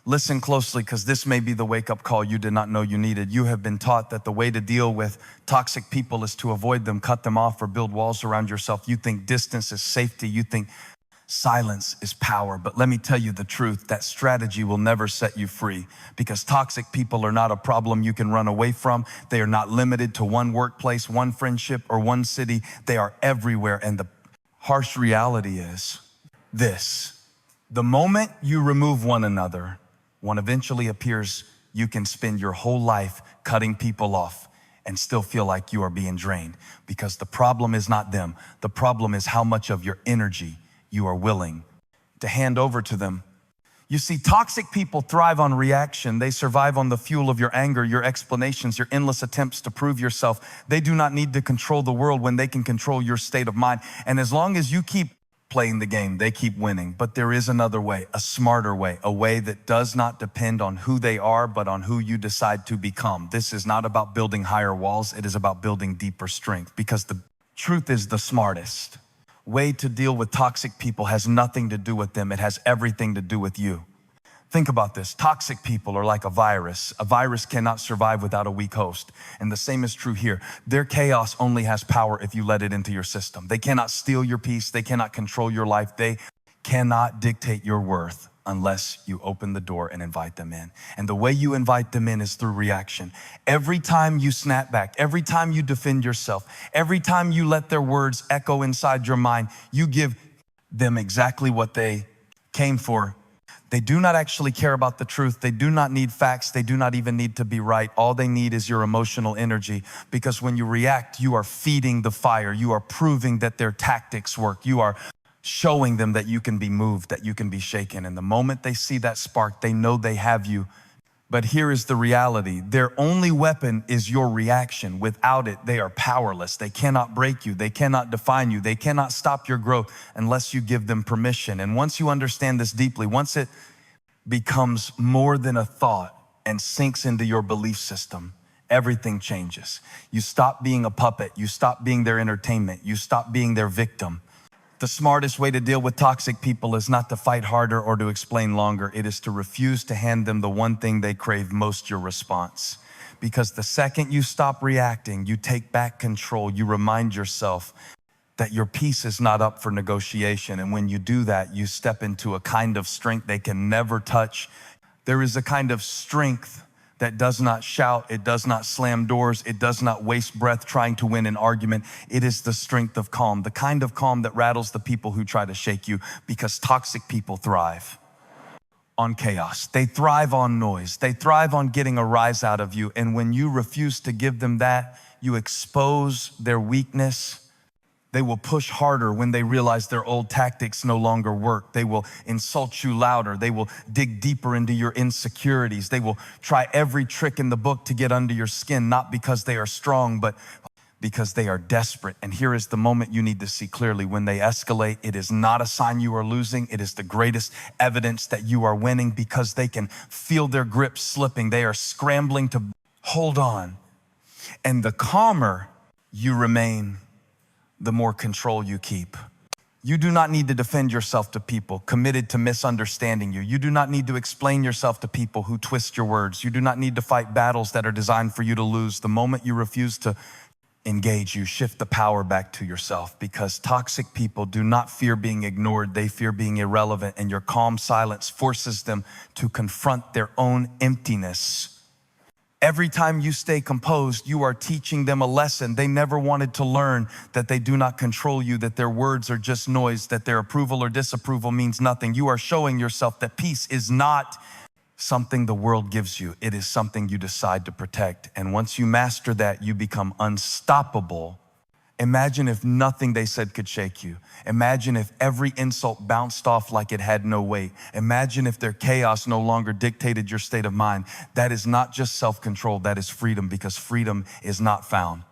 Listen closely, because this may be the wake-up call you did not know you needed. You have been taught that the way to deal with toxic people is to avoid them, cut them off, or build walls around yourself. You think distance is safety. You think silence is power. But let me tell you the truth, that strategy will never set you free, because toxic people are not a problem you can run away from. They are not limited to one workplace, one friendship, or one city. They are everywhere. And the harsh reality is this: the moment you remove one another, one eventually appears. You can spend your whole life cutting people off and still feel like you are being drained, because the problem is not them. The problem is how much of your energy you are willing to hand over to them. You see, toxic people thrive on reaction. They survive on the fuel of your anger, your explanations, your endless attempts to prove yourself. They do not need to control the world when they can control your state of mind. And as long as you keep playing the game, they keep winning. But there is another way, a smarter way, a way that does not depend on who they are, but on who you decide to become. This is not about building higher walls. It is about building deeper strength, because the truth is the smartest way to deal with toxic people has nothing to do with them. It has everything to do with you. Think about this. Toxic people are like a virus. A virus cannot survive without a weak host. And the same is true here. Their chaos only has power if you let it into your system. They cannot steal your peace. They cannot control your life. They cannot dictate your worth unless you open the door and invite them in. And the way you invite them in is through reaction. Every time you snap back, every time you defend yourself, every time you let their words echo inside your mind, you give them exactly what they came for. They do not actually care about the truth. They do not need facts. They do not even need to be right. All they need is your emotional energy, because when you react, you are feeding the fire. You are proving that their tactics work. You are showing them that you can be moved, that you can be shaken. And the moment they see that spark, they know they have you. But here is the reality. Their only weapon is your reaction. Without it, they are powerless. They cannot break you. They cannot define you. They cannot stop your growth unless you give them permission. And once you understand this deeply, once it becomes more than a thought and sinks into your belief system, everything changes. You stop being a puppet. You stop being their entertainment. You stop being their victim. The smartest way to deal with toxic people is not to fight harder or to explain longer. It is to refuse to hand them the one thing they crave most, your response. Because the second you stop reacting, you take back control. You remind yourself that your peace is not up for negotiation. And when you do that, you step into a kind of strength they can never touch. There is a kind of strength that does not shout, it does not slam doors, it does not waste breath trying to win an argument. It is the strength of calm, the kind of calm that rattles the people who try to shake you, because toxic people thrive on chaos. They thrive on noise. They thrive on getting a rise out of you. And when you refuse to give them that, you expose their weakness. They will push harder when they realize their old tactics no longer work. They will insult you louder. They will dig deeper into your insecurities. They will try every trick in the book to get under your skin, not because they are strong, but because they are desperate. And here is the moment you need to see clearly. When they escalate, it is not a sign you are losing. It is the greatest evidence that you are winning, because they can feel their grip slipping. They are scrambling to hold on. And the calmer you remain, the more control you keep. You do not need to defend yourself to people committed to misunderstanding you. You do not need to explain yourself to people who twist your words. You do not need to fight battles that are designed for you to lose. The moment you refuse to engage, you shift the power back to yourself, because toxic people do not fear being ignored. They fear being irrelevant, and your calm silence forces them to confront their own emptiness. Every time you stay composed, you are teaching them a lesson they never wanted to learn, that they do not control you, that their words are just noise, that their approval or disapproval means nothing. You are showing yourself that peace is not something the world gives you. It is something you decide to protect. And once you master that, you become unstoppable. Imagine if nothing they said could shake you. Imagine if every insult bounced off like it had no weight. Imagine if their chaos no longer dictated your state of mind. That is not just self-control, that is freedom, because freedom is not found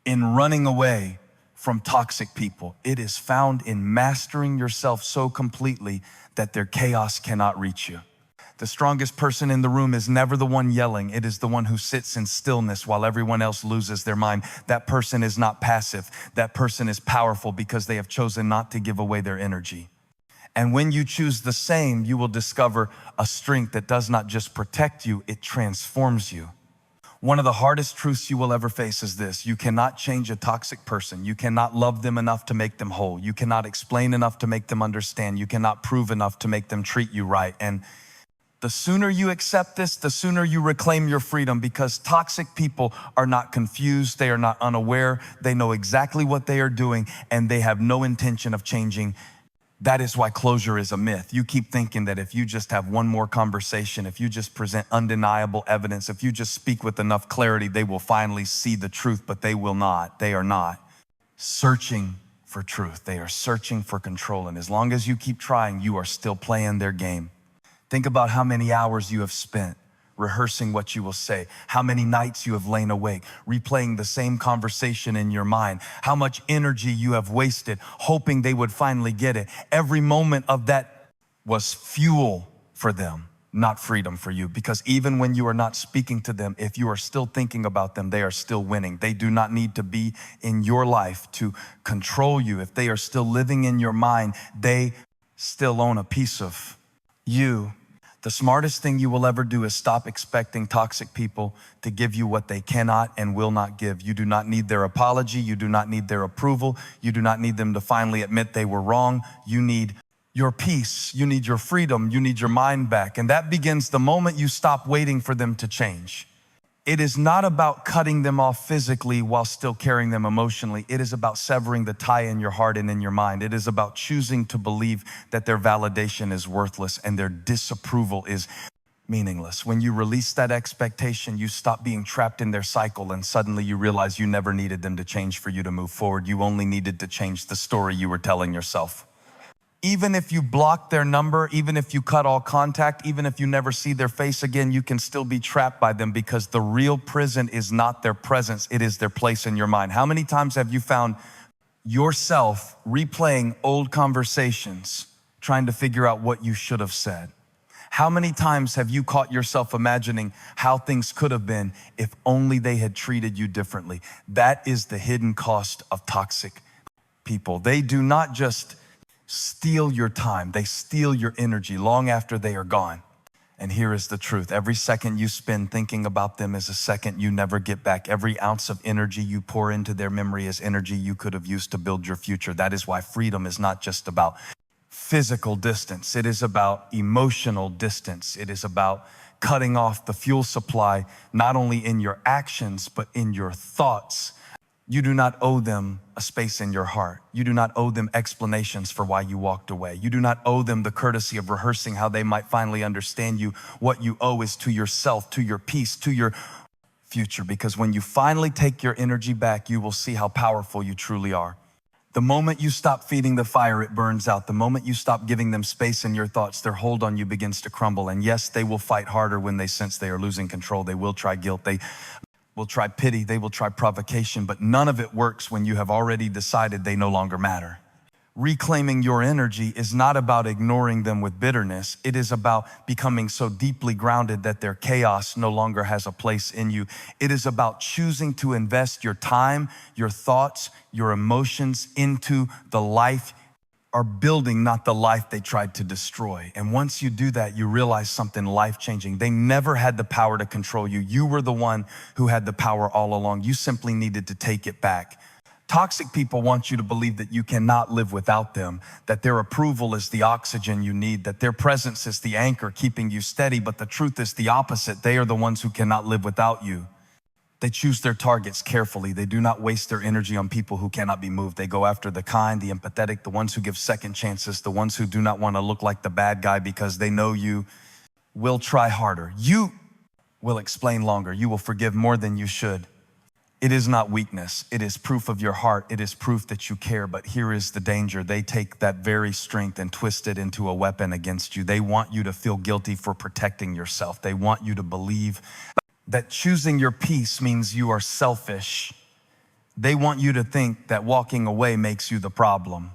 in running away from toxic people. It is found in mastering yourself so completely that their chaos cannot reach you. The strongest person in the room is never the one yelling. It is the one who sits in stillness while everyone else loses their mind. That person is not passive. That person is powerful because they have chosen not to give away their energy. And when you choose the same, you will discover a strength that does not just protect you, it transforms you. One of the hardest truths you will ever face is this: you cannot change a toxic person. You cannot love them enough to make them whole. You cannot explain enough to make them understand. You cannot prove enough to make them treat you right. And the sooner you accept this, the sooner you reclaim your freedom, because toxic people are not confused. They are not unaware. They know exactly what they are doing, and they have no intention of changing. That is why closure is a myth. You keep thinking that if you just have one more conversation, if you just present undeniable evidence, if you just speak with enough clarity, they will finally see the truth, but they will not. They are not searching for truth. They are searching for control. And as long as you keep trying, you are still playing their game. Think about how many hours you have spent rehearsing what you will say, how many nights you have lain awake, replaying the same conversation in your mind, how much energy you have wasted hoping they would finally get it. Every moment of that was fuel for them, not freedom for you. Because even when you are not speaking to them, if you are still thinking about them, they are still winning. They do not need to be in your life to control you. If they are still living in your mind, they still own a piece of you. The smartest thing you will ever do is stop expecting toxic people to give you what they cannot and will not give. You do not need their apology. You do not need their approval. You do not need them to finally admit they were wrong. You need your peace. You need your freedom. You need your mind back. And that begins the moment you stop waiting for them to change. It is not about cutting them off physically while still carrying them emotionally. It is about severing the tie in your heart and in your mind. It is about choosing to believe that their validation is worthless and their disapproval is meaningless. When you release that expectation, you stop being trapped in their cycle, and suddenly you realize you never needed them to change for you to move forward. You only needed to change the story you were telling yourself. Even if you block their number, even if you cut all contact, even if you never see their face again, you can still be trapped by them, because the real prison is not their presence, it is their place in your mind. How many times have you found yourself replaying old conversations, trying to figure out what you should have said? How many times have you caught yourself imagining how things could have been if only they had treated you differently? That is the hidden cost of toxic people. They do not just steal your time, they steal your energy long after they are gone. And here is the truth: every second you spend thinking about them is a second you never get back. Every ounce of energy you pour into their memory is energy you could have used to build your future. That is why freedom is not just about physical distance. It is about emotional distance. It is about cutting off the fuel supply, not only in your actions, but in your thoughts. You do not owe them a space in your heart. You do not owe them explanations for why you walked away. You do not owe them the courtesy of rehearsing how they might finally understand you. What you owe is to yourself, to your peace, to your future. Because when you finally take your energy back, you will see how powerful you truly are. The moment you stop feeding the fire, it burns out. The moment you stop giving them space in your thoughts, their hold on you begins to crumble. And yes, they will fight harder when they sense they are losing control. They will try guilt. They will try pity, they will try provocation, but none of it works when you have already decided they no longer matter. Reclaiming your energy is not about ignoring them with bitterness. It is about becoming so deeply grounded that their chaos no longer has a place in you. It is about choosing to invest your time, your thoughts, your emotions into the life are building, not the life they tried to destroy. And once you do that, you realize something life-changing. They never had the power to control you. You were the one who had the power all along. You simply needed to take it back. Toxic people want you to believe that you cannot live without them, that their approval is the oxygen you need, that their presence is the anchor keeping you steady. But the truth is the opposite. They are the ones who cannot live without you. They choose their targets carefully. They do not waste their energy on people who cannot be moved. They go after the kind, the empathetic, the ones who give second chances, the ones who do not want to look like the bad guy because they know you will try harder. You will explain longer. You will forgive more than you should. It is not weakness. It is proof of your heart. It is proof that you care. But here is the danger. They take that very strength and twist it into a weapon against you. They want you to feel guilty for protecting yourself. They want you to believe that choosing your peace means you are selfish. They want you to think that walking away makes you the problem.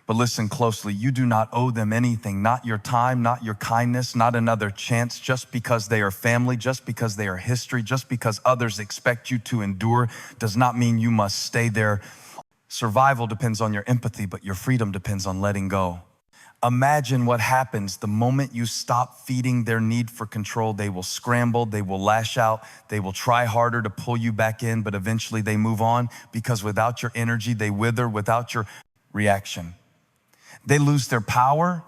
But listen closely, you do not owe them anything, not your time, not your kindness, not another chance. Just because they are family, just because they are history, just because others expect you to endure does not mean you must stay there. Survival depends on your empathy, but your freedom depends on letting go. Imagine what happens the moment you stop feeding their need for control. They will scramble, they will lash out, they will try harder to pull you back in, but eventually they move on because without your energy, they wither. Without your reaction, they lose their power.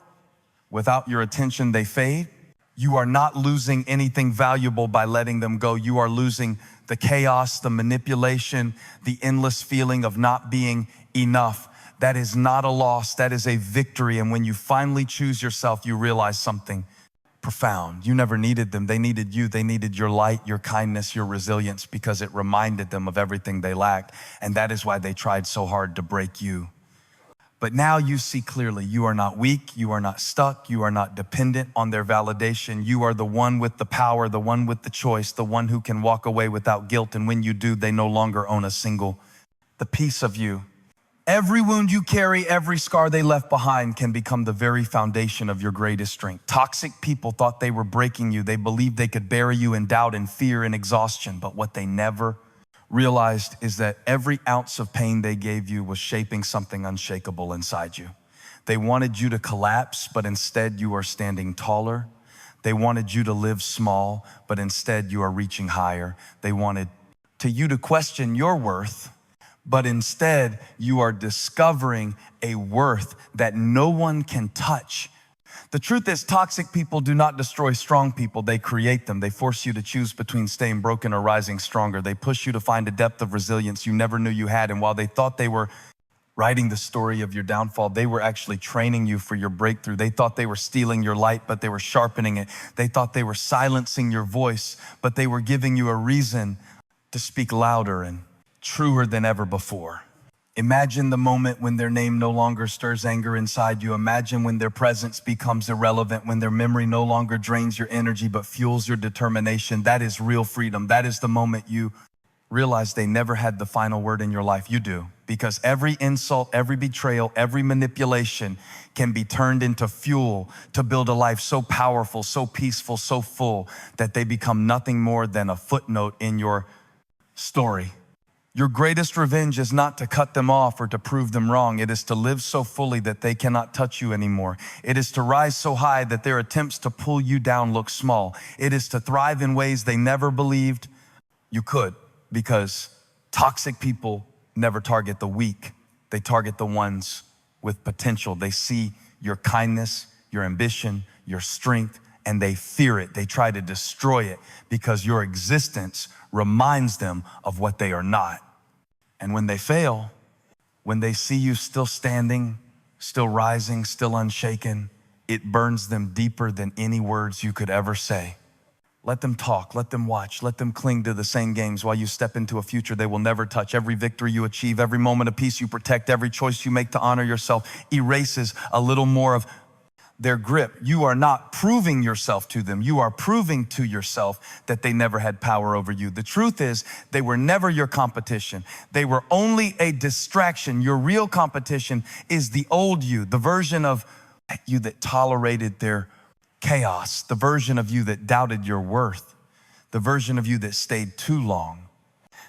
Without your attention, they fade. You are not losing anything valuable by letting them go. You are losing the chaos, the manipulation, the endless feeling of not being enough. That is not a loss, that is a victory. And when you finally choose yourself, you realize something profound. You never needed them, they needed you. They needed your light, your kindness, your resilience, because it reminded them of everything they lacked. And that is why they tried so hard to break you. But now you see clearly, you are not weak, you are not stuck, you are not dependent on their validation. You are the one with the power, the one with the choice, the one who can walk away without guilt. And when you do, they no longer own the piece of you. Every wound you carry, every scar they left behind can become the very foundation of your greatest strength. Toxic people thought they were breaking you. They believed they could bury you in doubt and fear and exhaustion. But what they never realized is that every ounce of pain they gave you was shaping something unshakable inside you. They wanted you to collapse, but instead you are standing taller. They wanted you to live small, but instead you are reaching higher. They wanted you to question your worth, but instead you are discovering a worth that no one can touch. The truth is, toxic people do not destroy strong people, they create them. They force you to choose between staying broken or rising stronger. They push you to find a depth of resilience you never knew you had. And while they thought they were writing the story of your downfall, they were actually training you for your breakthrough. They thought they were stealing your light, but they were sharpening it. They thought they were silencing your voice, but they were giving you a reason to speak louder and truer than ever before. Imagine the moment when their name no longer stirs anger inside you. Imagine when their presence becomes irrelevant, when their memory no longer drains your energy but fuels your determination. That is real freedom. That is the moment you realize they never had the final word in your life. You do, because every insult, every betrayal, every manipulation can be turned into fuel to build a life so powerful, so peaceful, so full that they become nothing more than a footnote in your story. Your greatest revenge is not to cut them off or to prove them wrong. It is to live so fully that they cannot touch you anymore. It is to rise so high that their attempts to pull you down look small. It is to thrive in ways they never believed you could, because toxic people never target the weak. They target the ones with potential. They see your kindness, your ambition, your strength, and they fear it. They try to destroy it because your existence reminds them of what they are not. And when they fail, when they see you still standing, still rising, still unshaken, it burns them deeper than any words you could ever say. Let them talk, let them watch, let them cling to the same games while you step into a future they will never touch. Every victory you achieve, every moment of peace you protect, every choice you make to honor yourself erases a little more of their grip. You are not proving yourself to them. You are proving to yourself that they never had power over you. The truth is, they were never your competition. They were only a distraction. Your real competition is the old you, the version of you that tolerated their chaos, the version of you that doubted your worth, the version of you that stayed too long.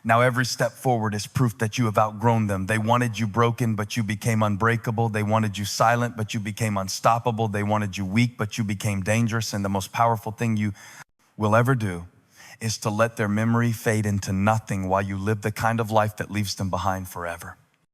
Now every step forward is proof that you have outgrown them. They wanted you broken, but you became unbreakable. They wanted you silent, but you became unstoppable. They wanted you weak, but you became dangerous. And the most powerful thing you will ever do is to let their memory fade into nothing while you live the kind of life that leaves them behind forever.